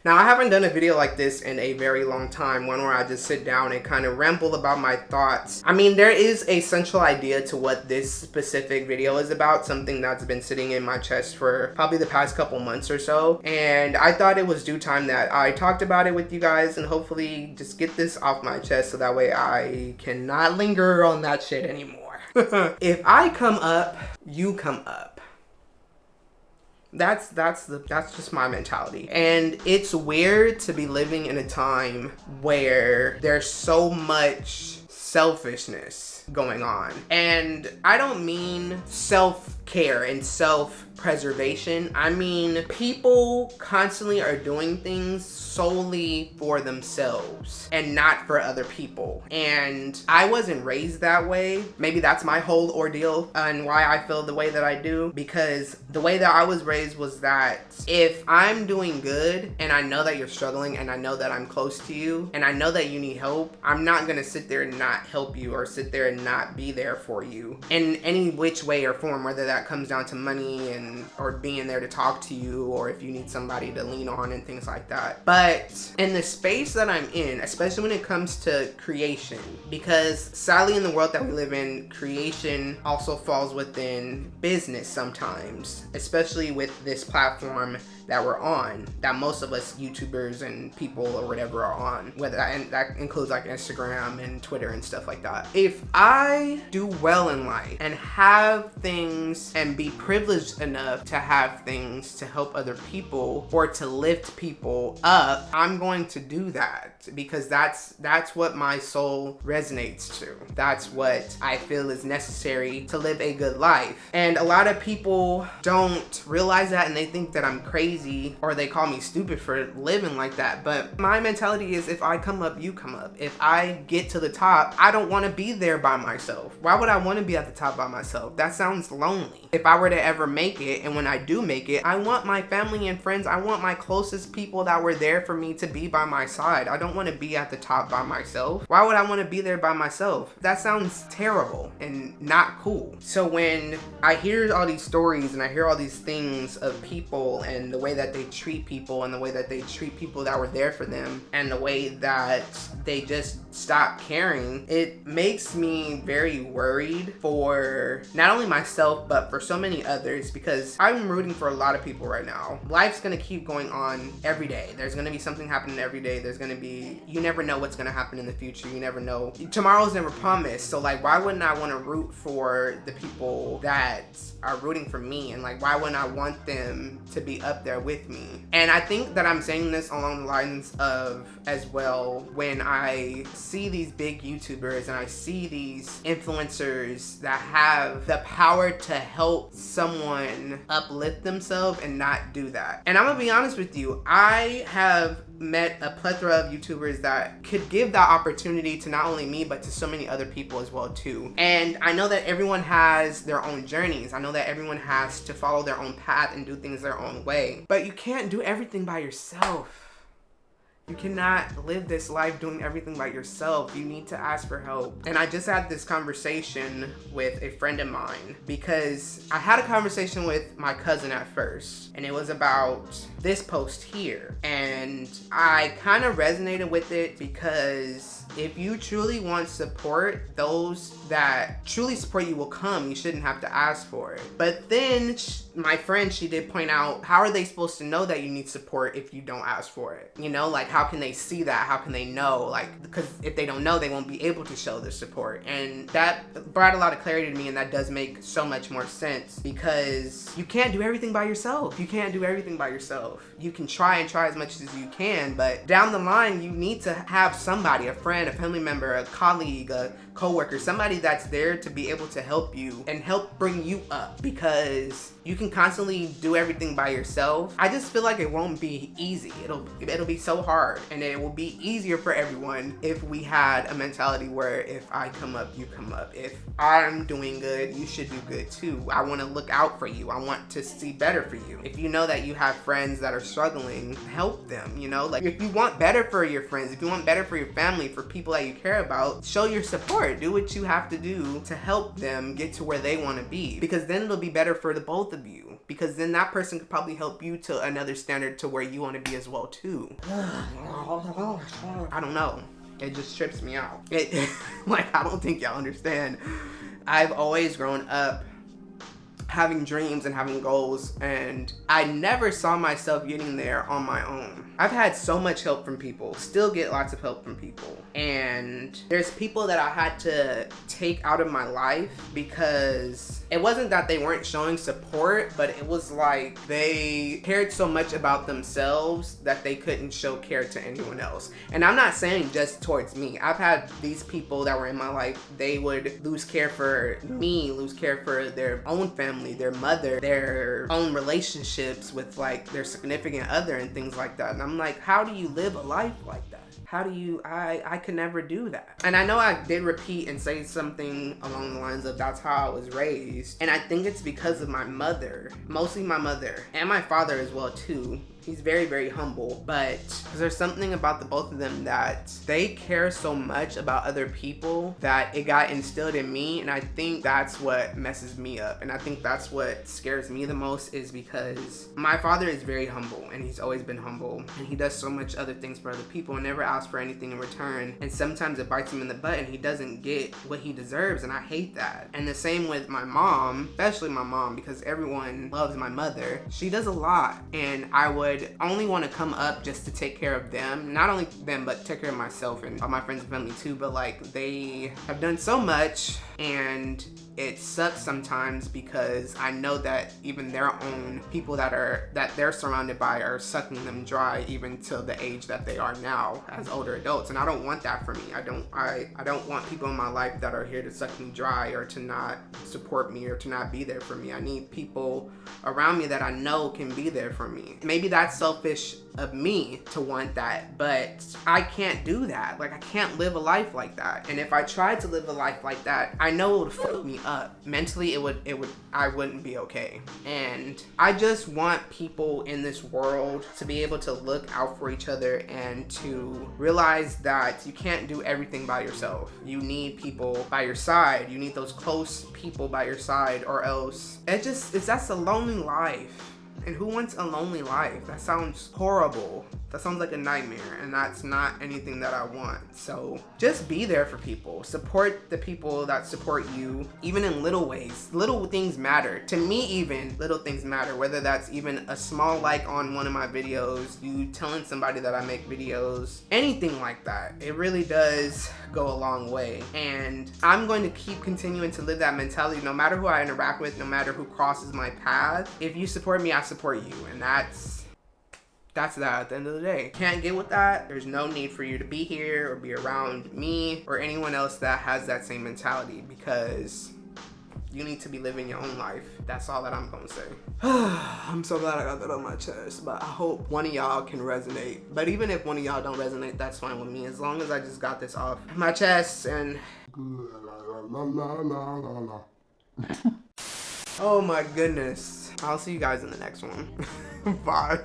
Now, I haven't done a video like this in a very long time, one where I just sit down and kind of ramble about my thoughts. I mean, there is a central idea to what this specific video is about, something that's been sitting in my chest for probably the past couple months or so, and I thought it was due time that I talked about it with you guys and hopefully just get this off my chest so that way I cannot linger on that shit anymore. If I come up, you come up. That's just my mentality. And it's weird to be living in a time where there's so much selfishness going on. And I don't mean self-care and self-preservation. I mean people constantly are doing things solely for themselves and not for other people. And I wasn't raised that way. Maybe that's my whole ordeal and why I feel the way that I do, because the way that I was raised was that if I'm doing good and I know that you're struggling and I know that I'm close to you and I know that you need help, I'm not gonna sit there and not help you or sit there and not be there for you in any which way or form, whether that comes down to money and or being there to talk to you, or if you need somebody to lean on and things like that. But in the space that I'm in, especially when it comes to creation, because sadly in the world that we live in, creation also falls within business sometimes, especially with this platform that we're on, that most of us YouTubers and people or whatever are on, whether that includes like Instagram and Twitter and stuff like that. If I do well in life and have things and be privileged enough to have things to help other people or to lift people up, I'm going to do that because that's what my soul resonates to. That's what I feel is necessary to live a good life. And a lot of people don't realize that and they think that I'm crazy or they call me stupid for living like that. But my mentality is if I come up, you come up. If I get to the top, I don't want to be there by myself. Why would I want to be at the top by myself? That sounds lonely. If I were to ever make it, and when I do make it, I want my family and friends, I want my closest people that were there for me to be by my side. I don't want to be at the top by myself. Why would I want to be there by myself? That sounds terrible and not cool. So when I hear all these stories and I hear all these things of people and the way that they treat people and the way that they treat people that were there for them and the way that they just stop caring, it makes me very worried for not only myself but for so many others, because I'm rooting for a lot of people right now. Life's gonna keep going on every day. There's gonna be something happening every day. There's gonna be, you never know what's gonna happen in the future. You never know. Tomorrow's never promised. So like, why wouldn't I want to root for the people that are rooting for me? And like, why wouldn't I want them to be up there with me? And I think that I'm saying this along the lines of as well when I see these big YouTubers and I see these influencers that have the power to help someone uplift themselves and not do that. And I'm gonna be honest with you, I have met a plethora of YouTubers that could give that opportunity to not only me but to so many other people as well too. And I know that everyone has their own journeys. I know that everyone has to follow their own path and do things their own way. But you can't do everything by yourself. You cannot live this life doing everything by yourself. You need to ask for help. And I just had this conversation with a friend of mine because I had a conversation with my cousin at first, and it was about this post here. And I kind of resonated with it because if you truly want support, those that truly support you will come. You shouldn't have to ask for it. But then my friend, she did point out, how are they supposed to know that you need support if you don't ask for it? You know, like how can they see that? How can they know? Like, because if they don't know, they won't be able to show their support. And that brought a lot of clarity to me, and that does make so much more sense because you can't do everything by yourself. You can't do everything by yourself. You can try and try as much as you can, but down the line, you need to have somebody, a friend, a family member, a colleague, a coworker, somebody that's there to be able to help you and help bring you up, because you can constantly do everything by yourself. I just feel like it won't be easy. It'll be so hard, and it will be easier for everyone if we had a mentality where if I come up, you come up. If I'm doing good, you should do good too. I want to look out for you. I want to see better for you. If you know that you have friends that are struggling, help them, you know? Like, if you want better for your friends, if you want better for your family, for people that you care about, show your support. Do what you have to do to help them get to where they want to be, because then it'll be better for the both of you. because then that person could probably help you to another standard to where you want to be as well too. I don't know. It just trips me out. Like, I don't think y'all understand. I've always grown up having dreams and having goals, and I never saw myself getting there on my own. I've had so much help from people, still get lots of help from people. And there's people that I had to take out of my life because it wasn't that they weren't showing support, but it was like they cared so much about themselves that they couldn't show care to anyone else. And I'm not saying just towards me. I've had these people that were in my life, they would lose care for me, lose care for their own family, their mother, their own relationships with like their significant other and things like that. And I'm like, how do you live a life like that? How do you, I could never do that. And I know I did repeat and say something along the lines of that's how I was raised. And I think it's because of my mother, mostly my mother, and my father as well too. He's very, very humble, but there's something about the both of them that they care so much about other people that it got instilled in me. And I think that's what messes me up. And I think that's what scares me the most, is because my father is very humble and he's always been humble, and he does so much other things for other people and never asks for anything in return. And sometimes it bites him in the butt and he doesn't get what he deserves. And I hate that. And the same with my mom, especially my mom, because everyone loves my mother. She does a lot, and I would only want to come up just to take care of them. Not only them, but take care of myself and all my friends and family too. But like, they have done so much, and it sucks sometimes because I know that even their own people that they're surrounded by are sucking them dry, even till the age that they are now as older adults. And I don't want that for me. I don't want people in my life that are here to suck me dry or to not support me or to not be there for me. I need people around me that I know can be there for me. Maybe that's selfish of me to want that, but I can't do that. Like, I can't live a life like that. And if I tried to live a life like that, I know it would fuck me up. Mentally, I wouldn't be okay. And I just want people in this world to be able to look out for each other and to realize that you can't do everything by yourself. You need people by your side. You need those close people by your side, or else that's a lonely life. And who wants a lonely life? That sounds horrible. That sounds like a nightmare, and that's not anything that I want. So just be there for people. Support the people that support you, even in little ways. Little things matter. To me, even little things matter, whether that's even a small like on one of my videos, you telling somebody that I make videos, anything like that. It really does go a long way. And I'm going to keep continuing to live that mentality no matter who I interact with, no matter who crosses my path. If you support me, I support you. And that's that at the end of the day. Can't get with that, there's no need for you to be here or be around me or anyone else that has that same mentality, because you need to be living your own life. That's all that I'm gonna say. I'm so glad I got that on my chest, but I hope one of y'all can resonate. But even if one of y'all don't resonate, that's fine with me, as long as I just got this off my chest. And oh my goodness, I'll see you guys in the next one. Bye.